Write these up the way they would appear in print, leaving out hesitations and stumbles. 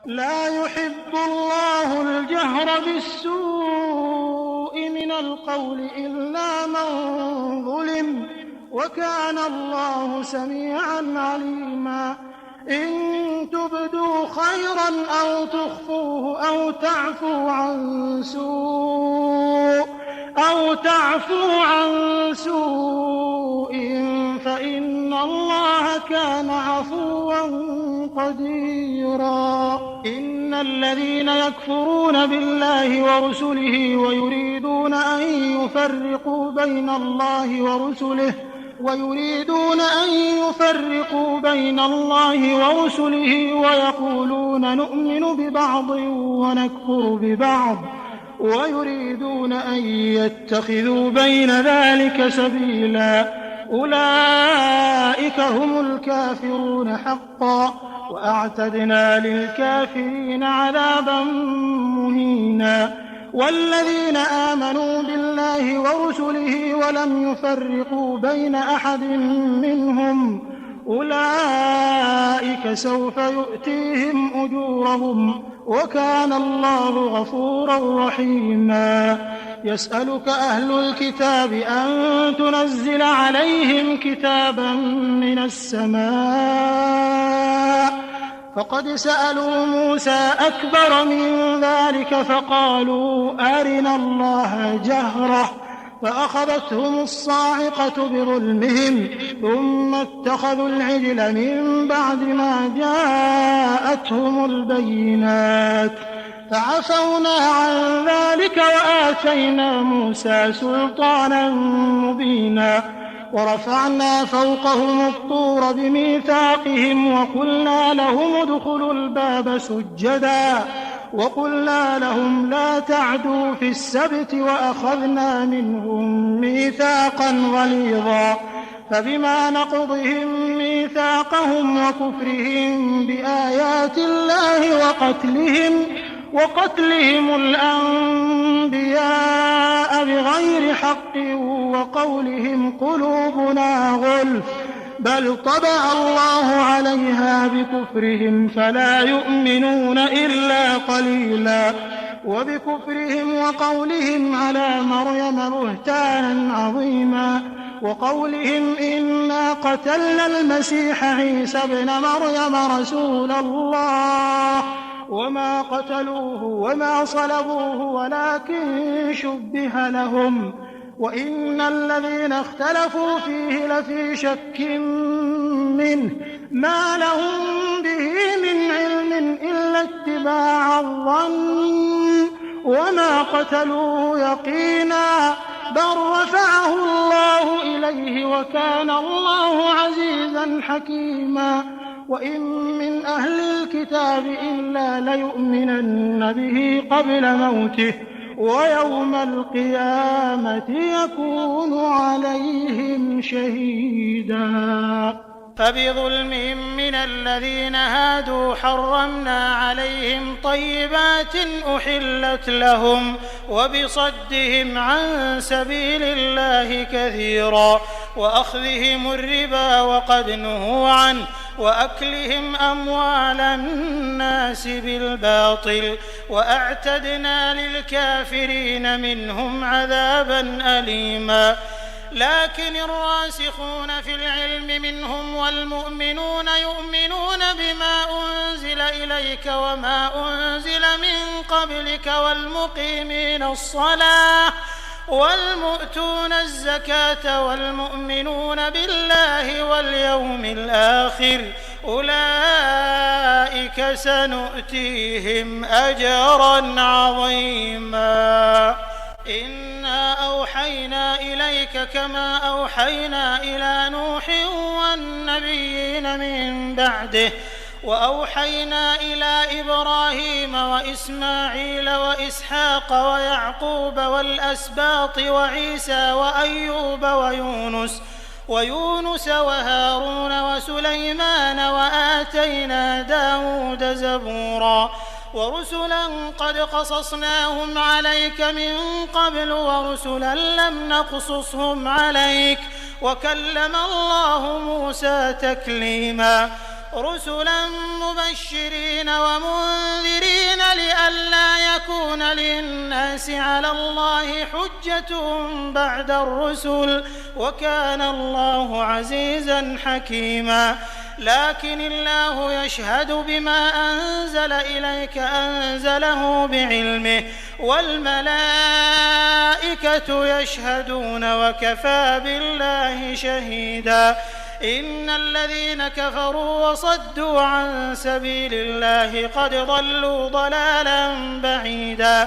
لا يحب الله الجهر بالسوء من القول إلا من ظلم، وكان الله سميعا عليما. إن تبدوا خيرا أو تخفوه أو تعفوا عن سوء فإن الله كان عفوا قديرا. إن الذين يكفرون بالله ورسله ويريدون أن يفرقوا بين الله ورسله ويقولون نؤمن ببعض ونكفر ببعض ويريدون أن يتخذوا بين ذلك سبيلا، أولئك هم الكافرون حقا، وأعتدنا للكافرين عذابا مهينا. والذين آمنوا بالله ورسله ولم يفرقوا بين أحد منهم أولئك سوف يؤتيهم أجورهم، وكان الله غفورا رحيما. يسألك أهل الكتاب أن تنزل عليهم كتابا من السماء، فقد سألوا موسى أكبر من ذلك فقالوا أرنا الله جهرة، فأخذتهم الصاعقة بظلمهم ثم اتخذوا العجل من بعد ما جاءتهم البينات، فعفونا عن ذلك وآتينا موسى سلطانا مبينا. ورفعنا فوقهم الطور بميثاقهم وقلنا لهم ادخلوا الباب سجدا وقلنا لهم لا تعدوا في السبت وأخذنا منهم ميثاقا غليظا. فبما نقضهم ميثاقهم وكفرهم بآيات الله وقتلهم الأنبياء بغير حق وقولهم قلوبنا غلف، بل طبع الله عليها بكفرهم فلا يؤمنون إلا قليلا. وبكفرهم وقولهم على مريم بهتانا عظيما، وقولهم إنا قتلنا المسيح عيسى ابن مريم رسول الله وما قتلوه وما صلبوه ولكن شبه لهم، وإن الذين اختلفوا فيه لفي شك منه ما لهم به من علم إلا اتباع الظن وما قتلوه يقينا، بل رفعه الله إليه وكان الله عزيزا حكيما. وإن من أهل الكتاب إلا ليؤمنن به قبل موته ويوم القيامة يكون عليهم شهيدا. فبظلم من الذين هادوا حرمنا عليهم طيبات أحلت لهم وبصدهم عن سبيل الله كثيرا وأخذهم الربا وقد نهوا عنه وأكلهم أموال الناس بالباطل وأعتدنا للكافرين منهم عذابا أليما. لكن الراسخون في العلم منهم والمؤمنون يؤمنون بما أنزل إليك وما أنزل من قبلك والمقيمين الصلاة والمؤتون الزكاة والمؤمنون بالله واليوم الآخر أولئك سنؤتيهم أجرا عظيما. إنا أوحينا إليك كما أوحينا إلى نوح والنبيين من بعده وأوحينا إلى إبراهيم وإسماعيل وإسحاق ويعقوب والأسباط وعيسى وأيوب ويونس وهارون وسليمان وآتينا داود زبورا ورسلا قد قصصناهم عليك من قبل ورسلا لم نقصصهم عليك وكلم الله موسى تكليما. رسلا مبشرين ومنذرين للناس على الله حجة بعد الرسل وكان الله عزيزا حكيما لكن الله يشهد بما أنزل إليك أنزله بعلمه والملائكة يشهدون وكفى بالله شهيدا إن الذين كفروا وصدوا عن سبيل الله قد ضلوا ضلالا بعيدا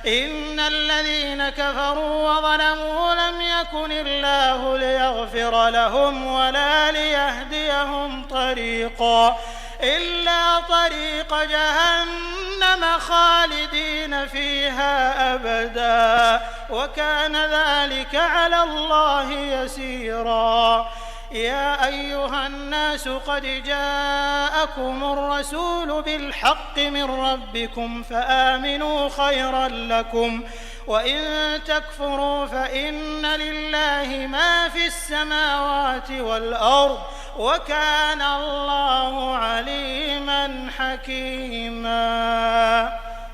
إن الذين كفروا وظلموا لم يكن الله ليغفر لهم ولا ليهديهم طريقا إلا طريق جهنم خالدين فيها أبدا وكان ذلك على الله يسيرا يا أيها الناس قد جاءكم الرسول بالحق من ربكم فآمنوا خيرا لكم وإن تكفروا فإن لله ما في السماوات والأرض وكان الله عليما حكيما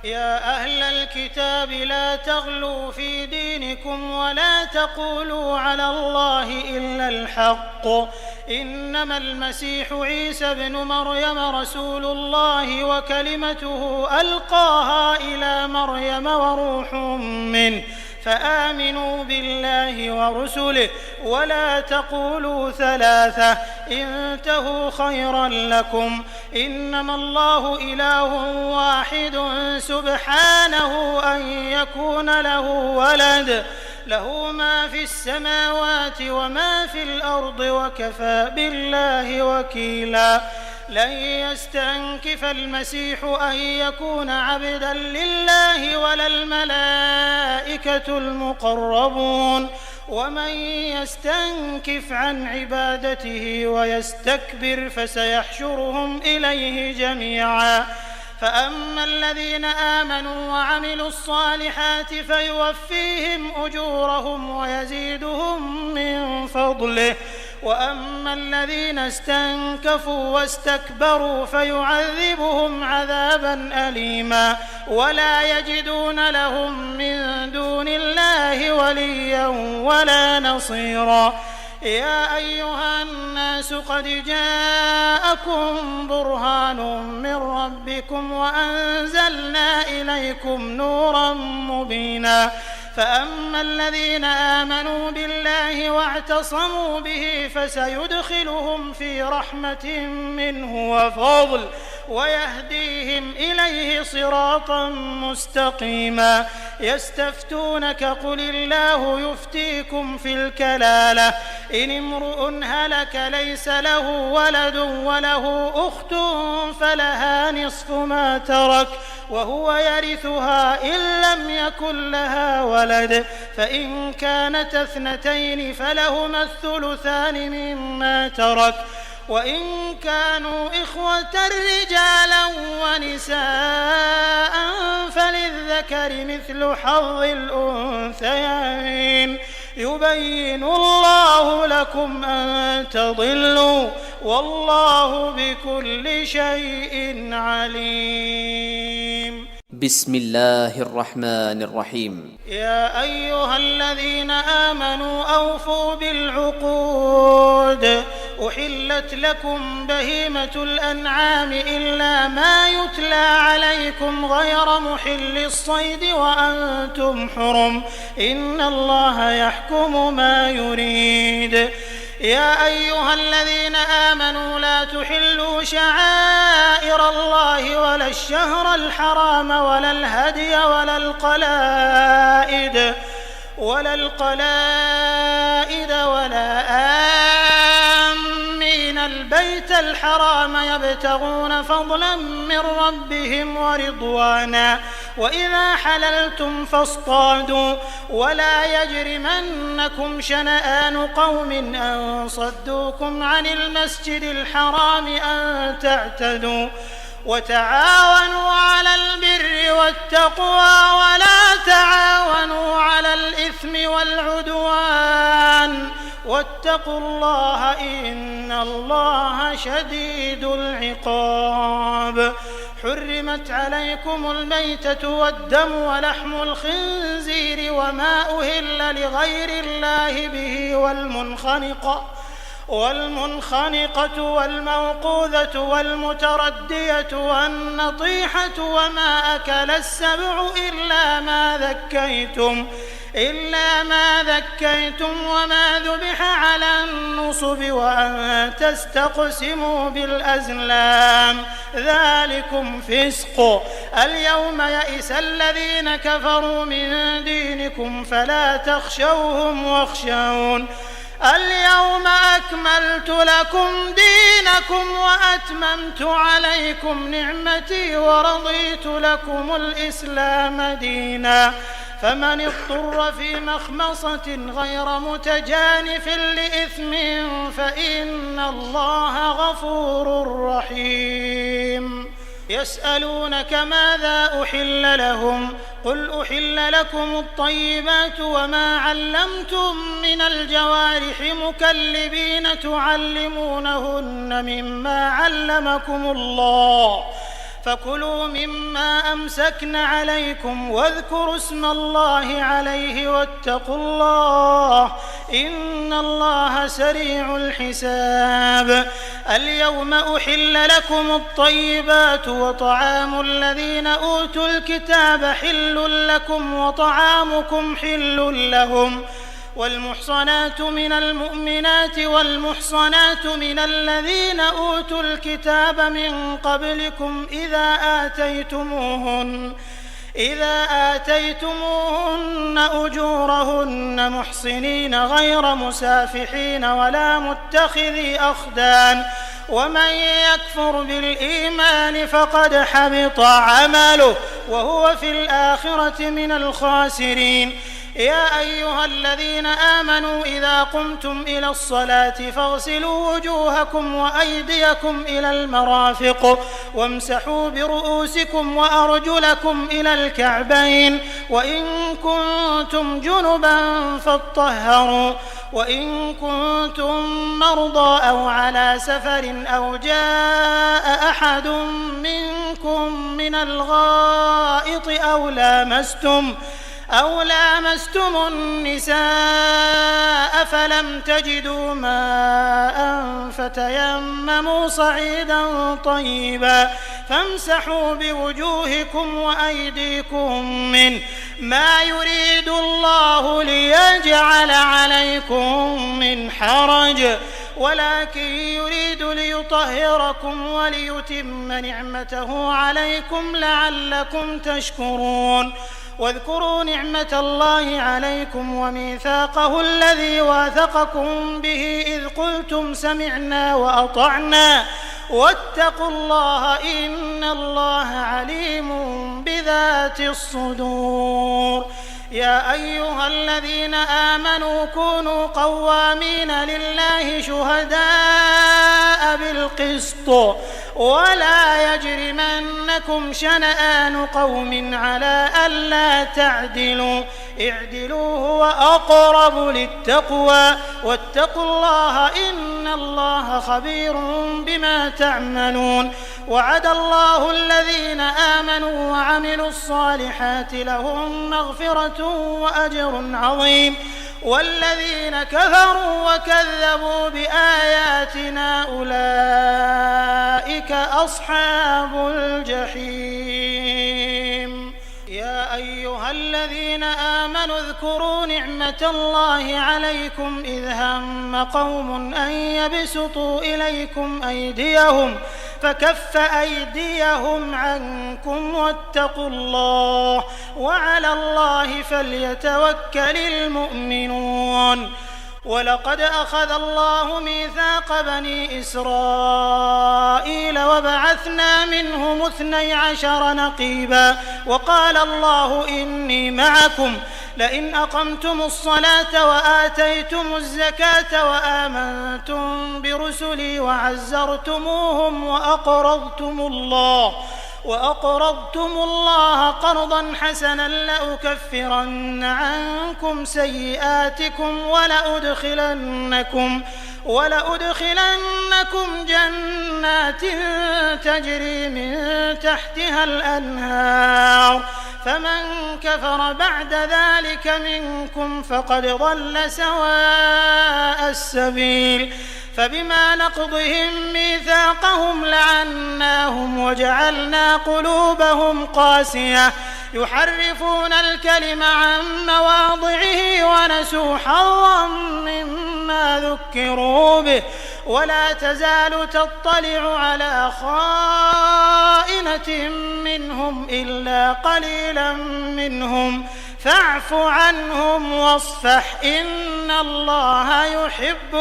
يا أهل الكتاب لا تغلوا في دينكم ولا تقولوا على الله إلا الحق إنما المسيح عيسى ابن مريم رسول الله وكلمته ألقاها إلى مريم وروح منه فآمنوا بالله ورسله ولا تقولوا ثلاثة انتهوا خيرا لكم إنما الله إله واحد سبحانه أن يكون له ولد له ما في السماوات وما في الأرض وكفى بالله وكيلا لن يستنكف المسيح أن يكون عبدا لله ولا الملائكة المقربون ومن يستنكف عن عبادته ويستكبر فسيحشرهم إليه جميعا فأما الذين آمنوا وعملوا الصالحات فيوفيهم أجورهم ويزيدهم من فضله وأما الذين استنكفوا واستكبروا فيعذبهم عذابا أليما ولا يجدون لهم من دون الله وليا ولا نصيرا يا أيها الناس قد جاءكم برهان من ربكم وأنزلنا إليكم نورا مبينا فأما الذين آمنوا بالله واعتصموا به فسيدخلهم في رحمة منه وفضل ويهديهم إليه صراطا مستقيما يستفتونك قل الله يفتيكم في الكلالة إن امرؤ هلك ليس له ولد وله أخت فلها نصف ما ترك وهو يرثها إن لم يكن لها ولد فإن كانت اثنتين فلهما الثلثان مما ترك وإن كانوا إخوة رجالا ونساء فللذكر مثل حظ الأنثيين يبين الله لكم أن تضلوا والله بكل شيء عليم بسم الله الرحمن الرحيم يا أيها الذين آمنوا أوفوا بالعقود أحلت لكم بهيمة الأنعام إلا ما يتلى عليكم غير محل الصيد وأنتم حرم إن الله يحكم ما يريد يا أيها الذين آمنوا لا تحلوا شعائر الله ولا الشهر الحرام ولا الهدي ولا القلائد ولا آمين البيت الحرام يبتغون فضلا من ربهم ورضوانا وإذا حللتم فاصطادوا ولا يجرمنكم شنآن قوم أن صدوكم عن المسجد الحرام أن تعتدوا وتعاونوا على البر والتقوى ولا تعاونوا على الإثم والعدوان واتقوا الله إن الله شديد العقاب حرمت عليكم الميتة والدم ولحم الخنزير وما أهل لغير الله به والمنخنقة والموقوذة والمتردية والنطيحة وما أكل السبع إلا ما ذكيتم وما ذبح على النصب وأن تستقسموا بالأزلام ذلكم فسق. اليوم يئس الذين كفروا من دينكم فلا تخشوهم واخشون. اليوم أكملت لكم دينكم وأتممت عليكم نعمتي ورضيت لكم الإسلام دينا فمن اضطر في مخمصة غير متجانف لإثم فإن الله غفور رحيم. يسألونك ماذا أحل لهم قل أحل لكم الطيبات وما علمتم من الجوارح مكلبين تعلمونهن مما علمكم الله فكلوا مما أمسكن عليكم واذكروا اسم الله عليه واتقوا الله إن الله سريع الحساب. اليوم أحل لكم الطيبات وطعام الذين أوتوا الكتاب حل لكم وطعامكم حل لهم والمحصنات من المؤمنات والمحصنات من الذين أوتوا الكتاب من قبلكم إذا آتيتموهن أجورهن محصنين غير مسافحين ولا متخذي أخدان ومن يكفر بالإيمان فقد حبط عمله وهو في الآخرة من الخاسرين. يا أيها الذين آمنوا إذا قمتم إلى الصلاة فاغسلوا وجوهكم وأيديكم إلى المرافق وامسحوا برؤوسكم وأرجلكم إلى الكعبين وإن كنتم جنبا فاطهروا وإن كنتم مرضى أو على سفر أو جاء أحد منكم من الغائط أو لامستم النساء فلم تجدوا ماء فتيمموا صعيدا طيبا فامسحوا بوجوهكم وأيديكم منه ما يريد الله ليجعل عليكم من حرج ولكن يريد ليطهركم وليتم نعمته عليكم لعلكم تشكرون. واذكروا نعمة الله عليكم وميثاقه الذي واثقكم به إذ قلتم سمعنا وأطعنا واتقوا الله إن الله عليم بذات الصدور. يا أيها الذين آمنوا كونوا قوامين لله شهداء بالقسط ولا يجرمنكم شنآن قوم على ألا تعدلوا اعدلوا هو أقرب للتقوى واتقوا الله إن الله خبير بما تعملون. وعد الله الذين آمنوا وعملوا الصالحات لهم مغفرة وأجر عظيم والذين كفروا وكذبوا بآياتنا أولئك أصحاب الجحيم. يا أيها الذين آمنوا اذكروا نعمة الله عليكم إذ هم قوم أن يبسطوا إليكم أيديهم فكف أيديهم عنكم واتقوا الله وعلى الله فليتوكل المؤمنون. ولقد أخذ الله ميثاق بني إسرائيل وبعثنا منهم 12 نقيبا وقال الله إني معكم لئن أقمتم الصلاة وآتيتم الزكاة وآمنتم برسلي وعزرتموهم وأقرضتم الله قرضا حسنا لأكفرن عنكم سيئاتكم ولأدخلنكم جنات تجري من تحتها الأنهار فمن كفر بعد ذلك منكم فقد ضل سواء السبيل فبما نقضهم ميثاقهم لعناهم وجعلنا قلوبهم قاسية يحرفون الكلم عن مواضعه ونسوا حظا مما ذكروا به ولا تزال تطلع على خائنة منهم إلا قليلا منهم فاعف عنهم واصفح إن الله يحب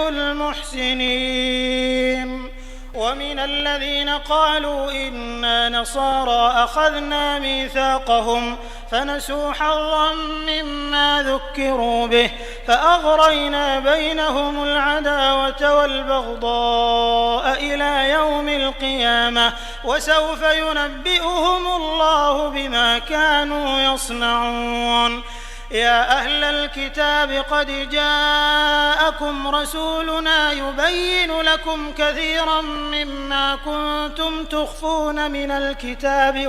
المحسنين. ومن الذين قالوا إنا نصارى أخذنا ميثاقهم فنسوا حظا مما ذكروا به فأغرينا بينهم العداوة والبغضاء إلى يوم القيامة وسوف ينبئهم الله بما كانوا يصنعون. يا أهل الكتاب قد جاءكم رسولنا يبين لكم كثيرا مما كنتم تخفون من الكتاب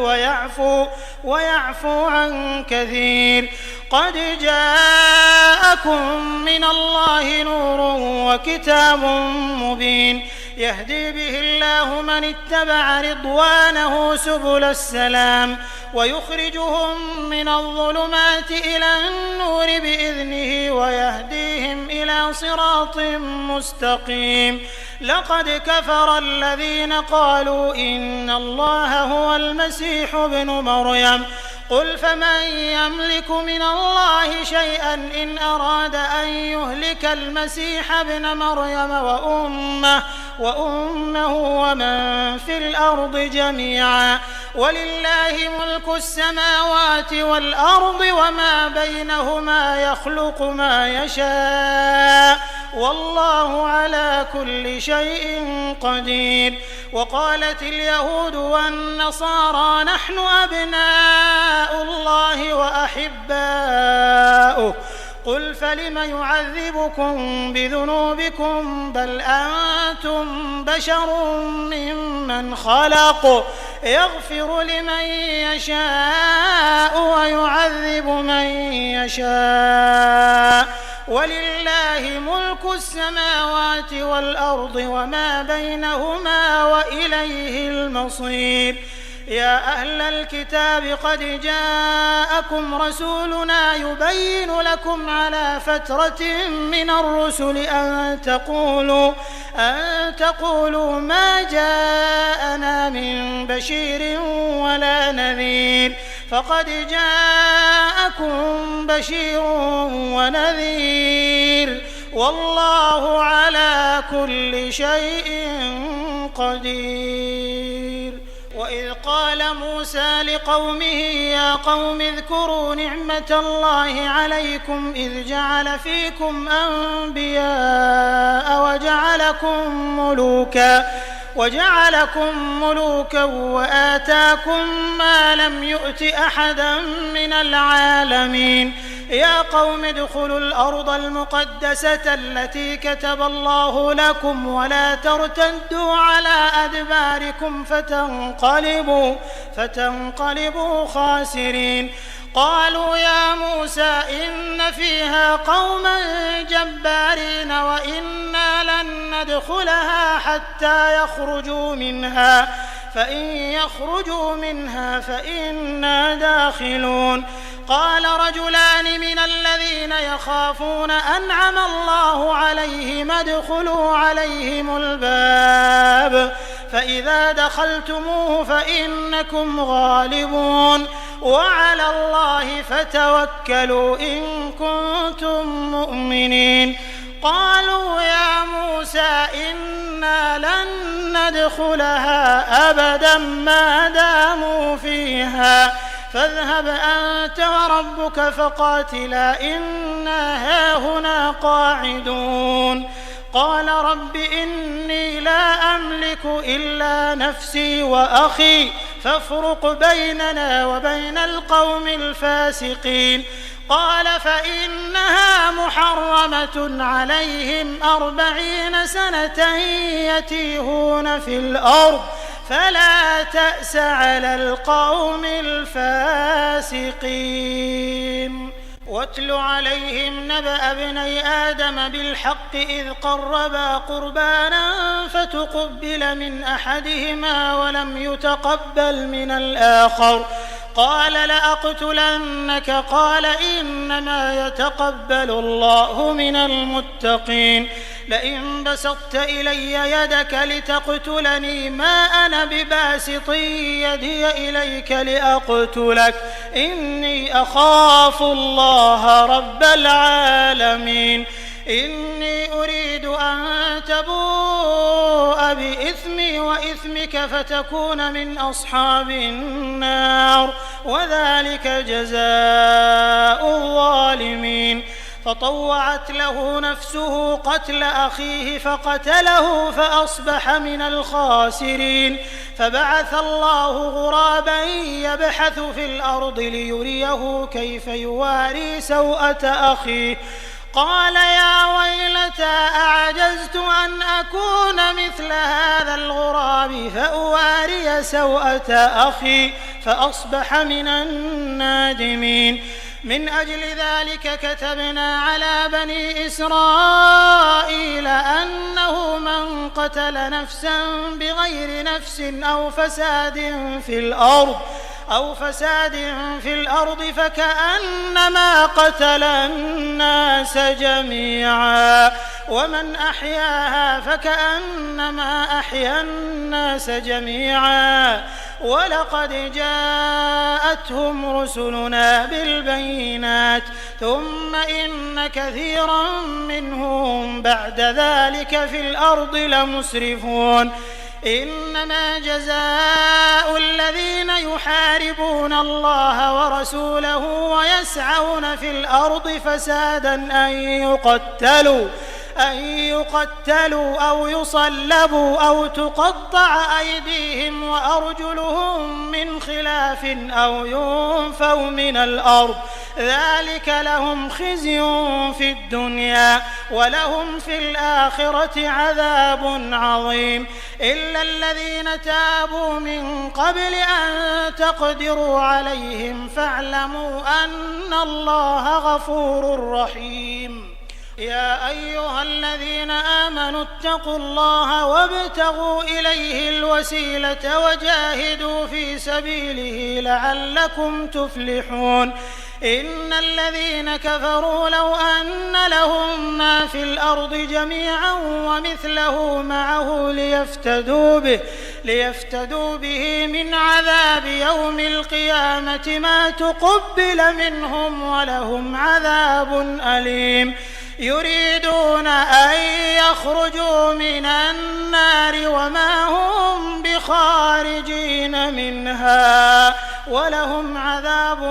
ويعفو عن كثير قد جاءكم من الله نور وكتاب مبين يهدي به الله من اتبع رضوانه سبل السلام ويخرجهم من الظلمات إلى النور بإذنه ويهديهم إلى صراط مستقيم. لقد كفر الذين قالوا إن الله هو المسيح ابن مريم قل فمن يملك من الله شيئا إن أراد أن يهلك المسيح ابن مريم وأمه ومن في الأرض جميعا ولله ملك السماوات والأرض وما بينهما يخلق ما يشاء والله على كل شيء قدير. وقالت اليهود والنصارى نحن أبناء الله وأحباؤه قل فلم يعذبكم بذنوبكم بل أنتم بشر ممن خلق يغفر لمن يشاء ويعذب من يشاء ولله ملك السماوات والأرض وما بينهما وإليه المصير. يا أهل الكتاب قد جاءكم رسولنا يبين لكم على فترة من الرسل أن تقولوا ما جاءنا من بشير ولا نذير فقد جاءكم بشير ونذير والله على كل شيء قدير. وإذ قال موسى لقومه يا قوم اذكروا نعمة الله عليكم إذ جعل فيكم أنبياء وجعلكم ملوكا وآتاكم ما لم يؤت أحدا من العالمين. يا قوم ادخلوا الأرض المقدسة التي كتب الله لكم ولا ترتدوا على أدباركم فتنقلبوا خاسرين. قالوا يا موسى إن فيها قوما جبارين وإنا لن ندخلها حتى يخرجوا منها فإن يخرجوا منها فإنا داخلون. قال رجلان من الذين يخافون أنعم الله عليهم ادخلوا عليهم الباب فإذا دخلتموه فإنكم غالبون وعلى الله فتوكلوا إن كنتم مؤمنين. قالوا يا موسى إنا لن ندخلها أبدا ما داموا فيها فاذهب أنت وربك فقاتلا إنا هاهنا قاعدون. قال رب إني لا أملك إلا نفسي وأخي فافرق بيننا وبين القوم الفاسقين. قال فإنها محرمة عليهم 40 سنة يتيهون في الأرض فلا تأس على القوم الفاسقين. واتل عليهم نبأ ابني آدم بالحق إذ قربا قربانا فتقبل من أحدهما ولم يتقبل من الآخر قال لأقتلنك قال إنما يتقبل الله من المتقين لئن بسطت إلي يدك لتقتلني ما أنا بباسط يدي إليك لأقتلك إني أخاف الله رب العالمين إني أريد أن تبوء بإثمي وإثمك فتكون من أصحاب النار وذلك جزاء الظالمين. فطوعت له نفسه قتل أخيه فقتله فأصبح من الخاسرين. فبعث الله غرابا يبحث في الأرض ليريه كيف يواري سوءة أخيه قال يا ويلتى أعجزت أن أكون مثل هذا الغراب فأواري سوءة أخي فأصبح من النادمين. من أجل ذلك كتبنا على بني إسرائيل أنه من قتل نفسا بغير نفس أو فساد في الأرض فكأنما قتل الناس جميعا ومن أحياها فكأنما أحيا الناس جميعا ولقد جاءتهم رسلنا بالبينات ثم إن كثيرا منهم بعد ذلك في الأرض لمسرفون. إنما جزاء الذين يحاربون الله ورسوله ويسعون في الأرض فسادا أن يقتلوا أو يصلبوا أو تقطع أيديهم وأرجلهم من خلاف أو ينفوا من الأرض ذلك لهم خزي في الدنيا ولهم في الآخرة عذاب عظيم. إلا الذين تابوا من قبل أن تقدروا عليهم فاعلموا أن الله غفور رحيم. يا أيها الذين آمنوا اتقوا الله وابتغوا إليه الوسيلة وجاهدوا في سبيله لعلكم تفلحون. إن الذين كفروا لو أن لهم ما في الأرض جميعا ومثله معه ليفتدوا به من عذاب يوم القيامة ما تقبل منهم ولهم عذاب أليم. يريدون أن يخرجوا من النار وما هم بخارجين منها ولهم عذاب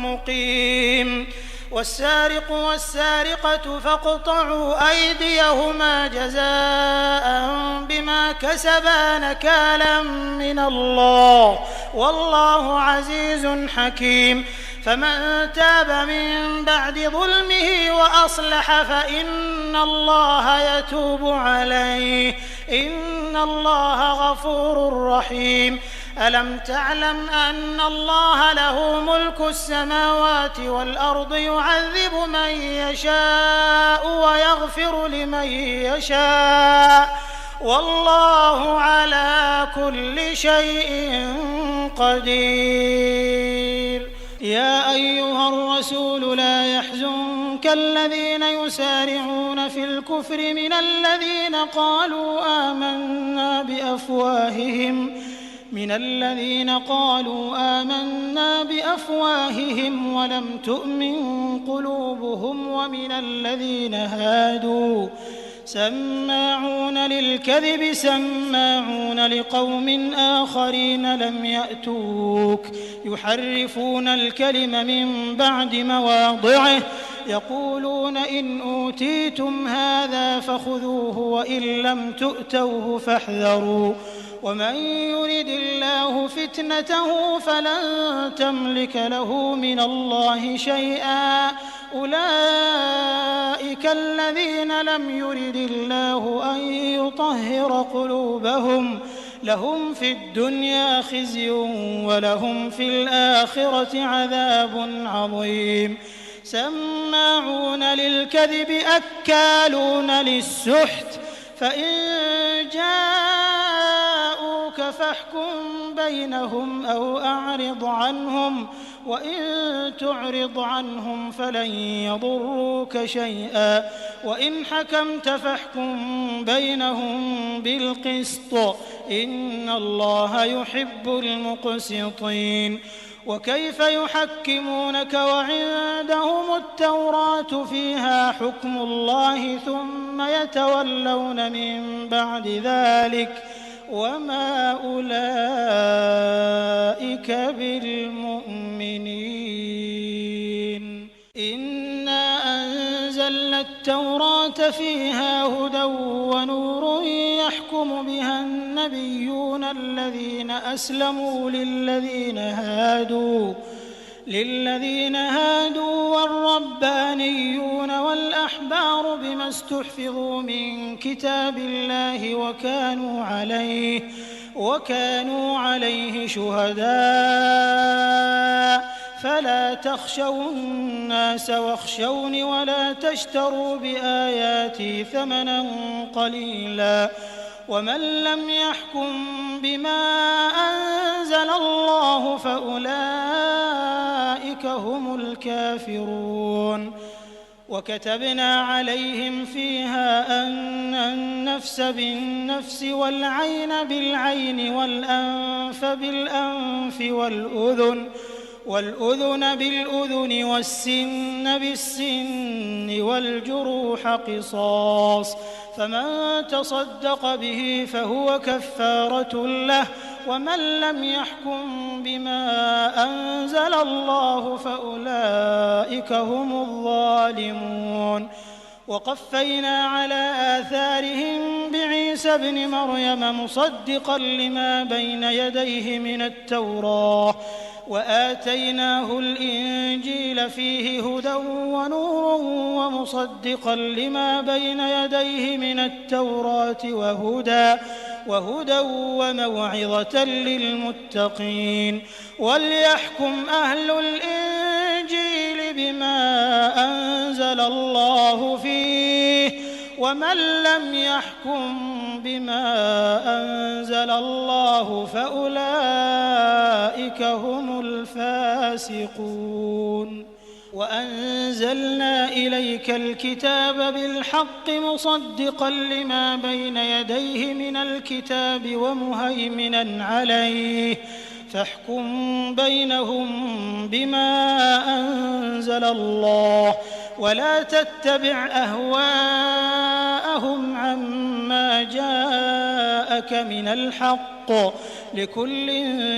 مقيم. والسارق والسارقة فاقطعوا أيديهما جزاء بما كسبا نكالا من الله والله عزيز حكيم. فمن تاب من بعد ظلمه وأصلح فإن الله يتوب عليه إن الله غفور رحيم. ألم تعلم أن الله له ملك السماوات والأرض يعذب من يشاء ويغفر لمن يشاء والله على كل شيء قدير. يا أيها الرسول لا يحزنك الذين يسارعون في الكفر من الذين قالوا آمنا بأفواههم ولم تؤمن قلوبهم ومن الذين هادوا سماعون للكذب سماعون لقوم آخرين لم يأتوك يحرفون الكلم من بعد مواضعه يقولون إن أوتيتم هذا فخذوه وإن لم تؤتوه فاحذروا ومن يرد الله فتنته فلن تملك له من الله شيئا أولئك الذين لم يرد الله أن يطهر قلوبهم لهم في الدنيا خزي ولهم في الآخرة عذاب عظيم سماعون للكذب أكالون للسحت فإن جاءوك فاحكم بينهم أو أعرض عنهم وإن تعرض عنهم فلن يضروك شيئا وإن حكمت فاحكم بينهم بالقسط إن الله يحب المقسطين وكيف يحكمونك وعندهم التوراة فيها حكم الله ثم يتولون من بعد ذلك وما أولئك بالمؤمنين إنا أنزلنا التوراة فيها هدى ونور يحكم بها النبيون الذين أسلموا للذين هادوا والربانيون والأحبار بما استحفظوا من كتاب الله وكانوا عليه شهداء فلا تخشوا الناس واخشوني ولا تشتروا بآياتي ثمنا قليلا ومن لم يحكم بما أنزل الله فأولئك هم الكافرون وكتبنا عليهم فيها أن النفس بالنفس والعين بالعين والأنف بالأنف والأذن بالأذن والسن بالسن والجروح قصاص فمن تصدق به فهو كفارة له ومن لم يحكم بما أنزل الله فأولئك هم الظالمون وقفينا على آثارهم بعيسى ابن مريم مصدقا لما بين يديه من التوراة وآتيناه الإنجيل فيه هدى ونور ومصدقا لما بين يديه من التوراة وهدى وموعظة للمتقين وليحكم أهل الإنجيل بما أنزل الله فيه ومن لم يحكم بما أنزل الله فأولئك هم الفاسقون وأنزلنا إليك الكتاب بالحق مصدقا لما بين يديه من الكتاب ومهيمنا عليه فاحكم بينهم بما أنزل الله ولا تتبع أهواءهم عما جاءك من الحق لكل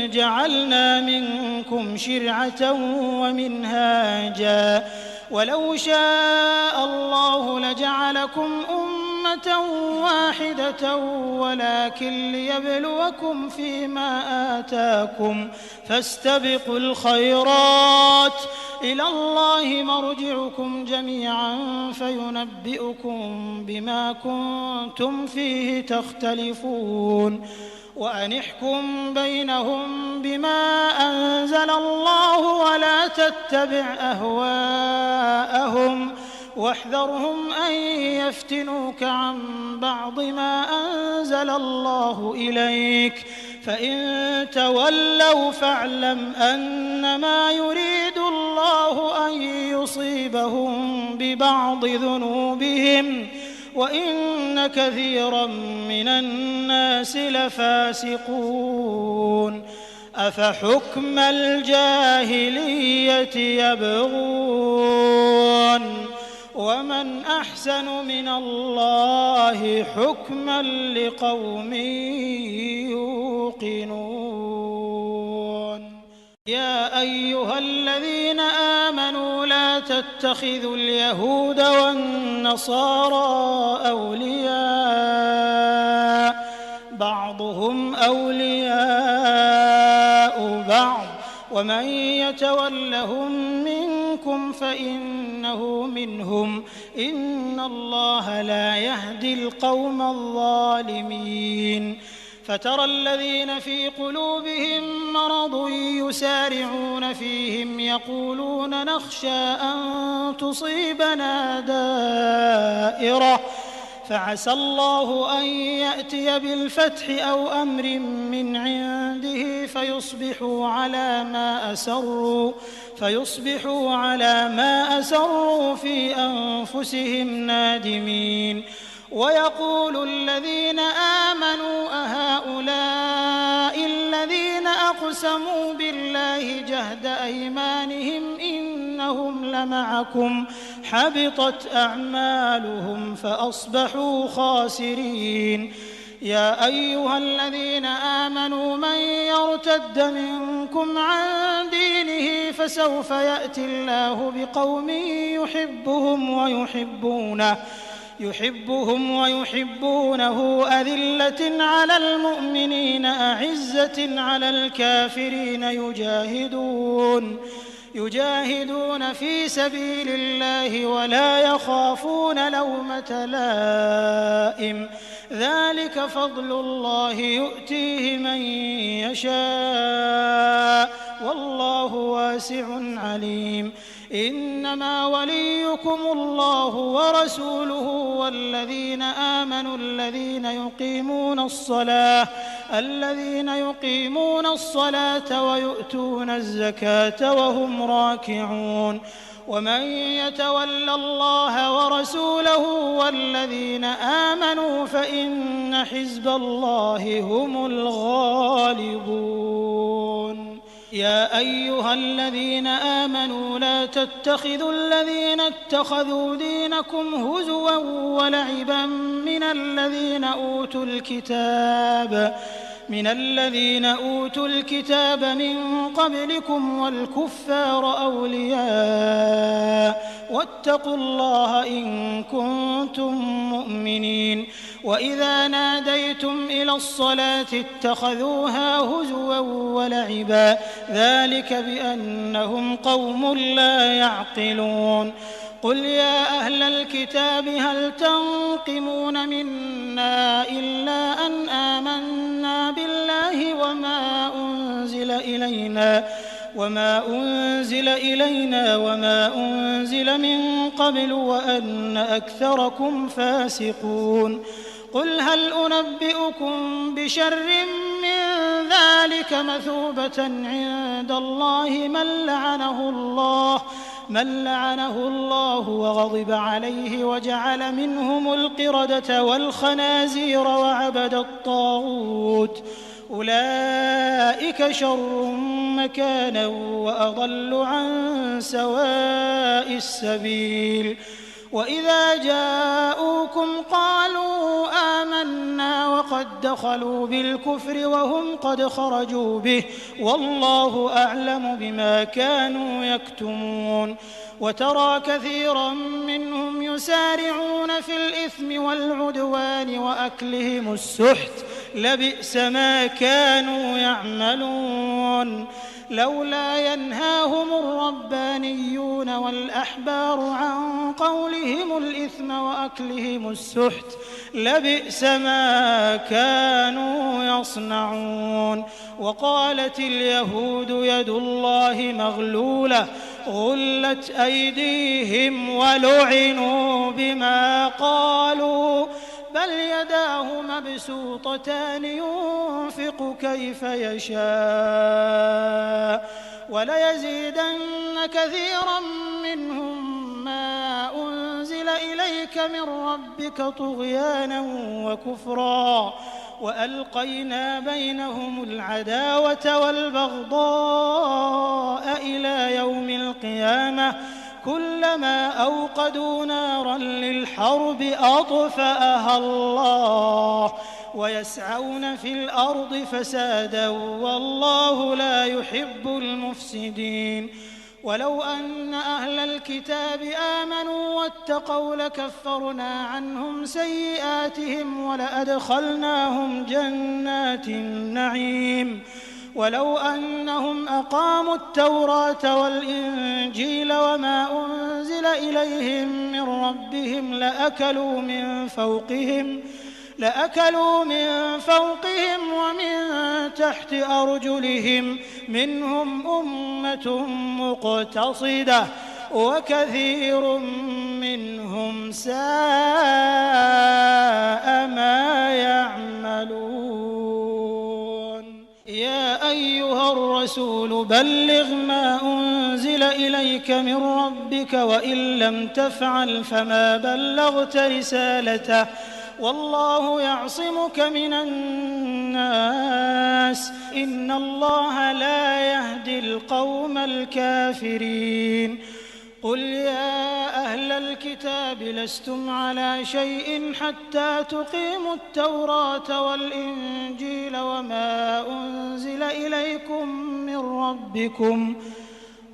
جعلنا منكم شرعة ومنهاجا ولو شاء الله لجعلكم أمة واحدة ولكن ليبلوكم فيما آتاكم فاستبقوا الخيرات إلى الله مرجعكم جميعا فينبئكم بما كنتم فيه تختلفون وأن احكم بينهم بما أنزل الله ولا تتبع أهواءهم واحذرهم أن يفتنوك عن بعض ما أنزل الله إليك فإن تولوا فاعلم أنما يريد الله أن يصيبهم ببعض ذنوبهم وإن كثيرا من الناس لفاسقون أفحكم الجاهلية يبغون ومن أحسن من الله حكما لقوم يوقنون يا أيها الذين آمنوا لا تتخذوا اليهود والنصارى أولياء بعضهم أولياء بعض ومن يتولهم منكم فإنه منهم إن الله لا يهدي القوم الظالمين فترى الذين في قلوبهم مرض يسارعون فيهم يقولون نخشى أن تصيبنا دائرة فعسى الله أن يأتي بالفتح أو أمر من عنده فيصبحوا على ما أسروا في أنفسهم نادمين ويقول الذين آمنوا أهؤلاء الذين أقسموا بالله جهد أيمانهم إنهم لمعكم حبطت أعمالهم فأصبحوا خاسرين يا أيها الذين آمنوا من يرتد منكم عن دينه فسوف يأتي الله بقوم يحبهم ويحبونه أذلة على المؤمنين أعزة على الكافرين يجاهدون في سبيل الله ولا يخافون لومة لائم ذلك فضل الله يؤتيه من يشاء والله واسع عليم إنما وليكم الله ورسوله والذين آمنوا الذين يقيمون الصلاة ويؤتون الزكاة وهم راكعون ومن يتول الله ورسوله والذين آمنوا فإن حزب الله هم الغالبون يا أيها الذين آمنوا لا تتخذوا الذين اتخذوا دينكم هزوا ولعبا من الذين أوتوا الكتاب من قبلكم والكفار أولياء واتقوا الله إن كنتم مؤمنين وإذا ناديتم إلى الصلاة اتخذوها هزوا ولعبا ذلك بأنهم قوم لا يعقلون قل يا أهل الكتاب هل تنقمون منا إلا أن آمنا بالله وما أنزل إلينا وما أنزل من قبل وأن أكثركم فاسقون قل هل أنبئكم بشر من ذلك مثوبة عند الله من لعنه الله وغضب عليه وجعل منهم القردة والخنازير وعبد الطاغوت أولئك شر مكانا وأضل عن سواء السبيل وإذا جاءوكم قالوا آمنا وقد دخلوا بالكفر وهم قد خرجوا به والله أعلم بما كانوا يكتمون وترى كثيرا منهم يسارعون في الإثم والعدوان وأكلهم السحت لبئس ما كانوا يعملون لولا ينهاهم الربانيون والأحبار عن قولهم الإثم وأكلهم السحت لبئس ما كانوا يصنعون وقالت اليهود يد الله مغلولة غلت أيديهم ولعنوا بما قالوا بل يداه مبسوطتان ينفق كيف يشاء وليزيدن كثيرا منهم ما أنزل إليك من ربك طغيانا وكفرا وألقينا بينهم العداوة والبغضاء إلى يوم القيامة كلما أوقدوا نارا للحرب أطفأها الله ويسعون في الأرض فسادا والله لا يحب المفسدين ولو أن أهل الكتاب آمنوا واتقوا لكفرنا عنهم سيئاتهم ولأدخلناهم جنات النعيم ولو أنهم أقاموا التوراة والإنجيل وما أنزل إليهم من ربهم لأكلوا من فوقهم ومن تحت أرجلهم منهم أمة مقتصدة وكثير منهم ساء ما يعملون. يا أيها الرسول بلغ ما أنزل إليك من ربك وإن لم تفعل فما بلغت رسالته والله يعصمك من الناس إن الله لا يهدي القوم الكافرين. قل يا أهل الكتاب لستم على شيء حتى تقيموا التوراة والإنجيل وما أنزل إليكم من ربكم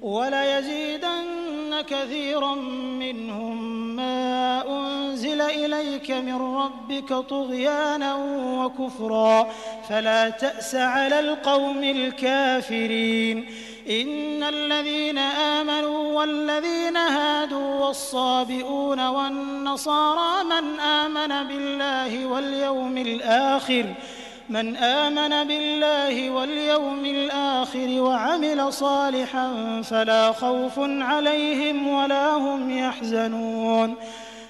وليزيدن كثيرا منهم ما أنزل إليك من ربك طغيانا وكفرا فلا تأس على القوم الكافرين. إن الذين آمنوا والذين هادوا والصابئون والنصارى من آمن بالله واليوم الآخر وعمل صالحا فلا خوف عليهم ولا هم يحزنون.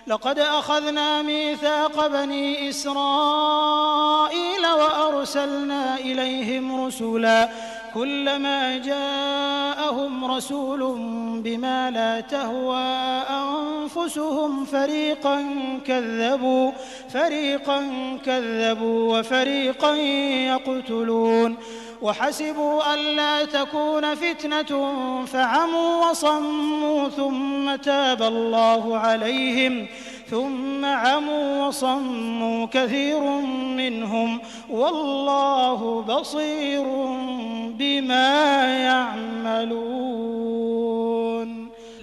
لقد أخذنا ميثاق بني إسرائيل وأرسلنا إليهم رسلا كلما جاءهم رسول بما لا تهوى أنفسهم فريقا كذبوا وفريقا يقتلون وحسبوا ألا تكون فتنة فعموا وصموا ثم تاب الله عليهم ثم عموا وصموا كثير منهم والله بصير بما يعملون.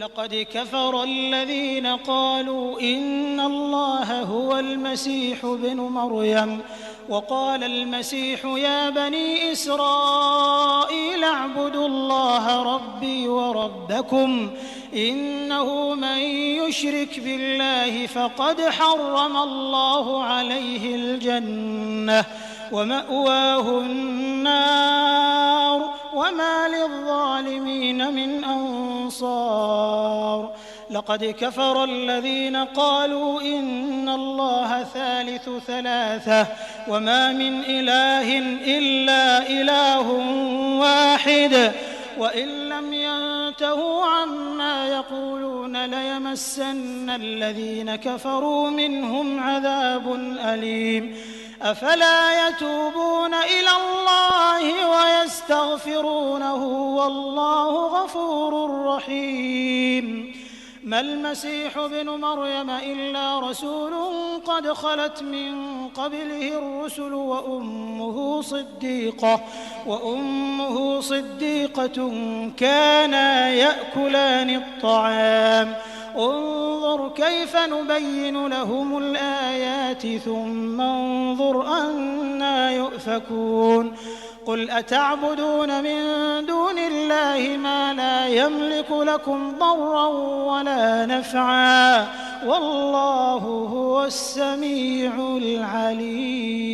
لقد كفر الذين قالوا إن الله هو المسيح ابن مريم وقال المسيح يا بني إسرائيل اعبدوا الله ربي وربكم إنه من يشرك بالله فقد حرم الله عليه الجنة ومأواه النار وما للظالمين من أنصار. لقد كفر الذين قالوا إن الله ثالث ثلاثة وما من إله إلا إله واحد وإن لم ينتهوا عما يقولون ليمسن الذين كفروا منهم عذاب أليم. أفلا يتوبون إلى الله ويستغفرونه والله غفور رحيم. ما المسيح ابن مريم إلا رسول قد خلت من قبله الرسل وأمه صديقة كانا يأكلان الطعام انظر كيف نبين لهم الآيات ثم انظر أنى يؤفكون. قل أتعبدون من دون الله ما لا يملك لكم ضرا ولا نفعا والله هو السميع العليم.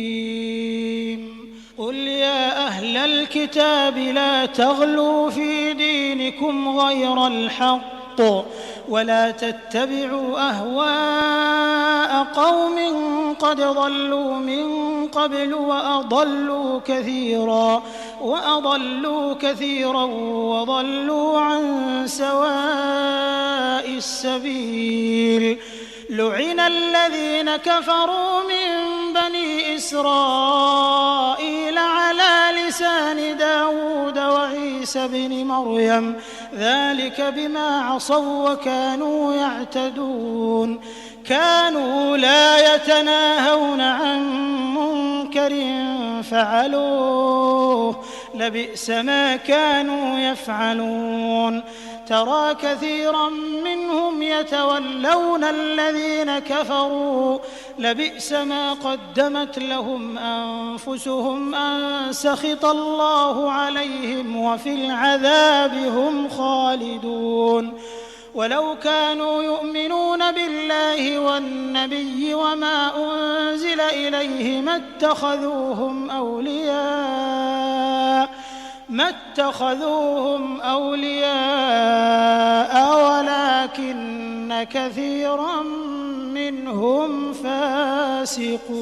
قل يا أهل الكتاب لا تغلوا في دينكم غير الحق ولا تتبعوا أهواء قوم قد ضلوا من قبل وأضلوا كثيرا وضلوا عن سواء السبيل. لعن الذين كفروا من بني إسرائيل على لسان داود وعيسى بن مريم ذلك بما عصوا وكانوا يعتدون. كانوا لا يتناهون عن منكر فعلوه لبئس ما كانوا يفعلون ترى كثيرا منهم يتولون الذين كفروا لبئس ما قدمت لهم أنفسهم أن سخط الله عليهم وفي العذاب هم خالدون ولو كانوا يؤمنون بالله والنبي وما أنزل إليه ما اتخذوهم أولياء ولكن كثيرا منهم فاسقون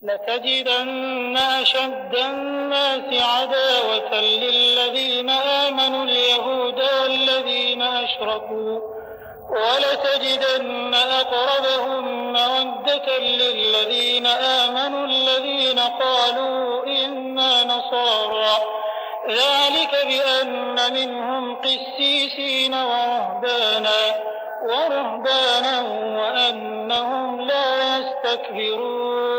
لتجدن أشد الناس عداوة للذين آمنوا اليهود والذين أشركوا ولتجدن أقربهم مودة للذين آمنوا الذين قالوا إنا نصارى ذلك بأن منهم قسيسين ورهبانا وأنهم لا يستكبرون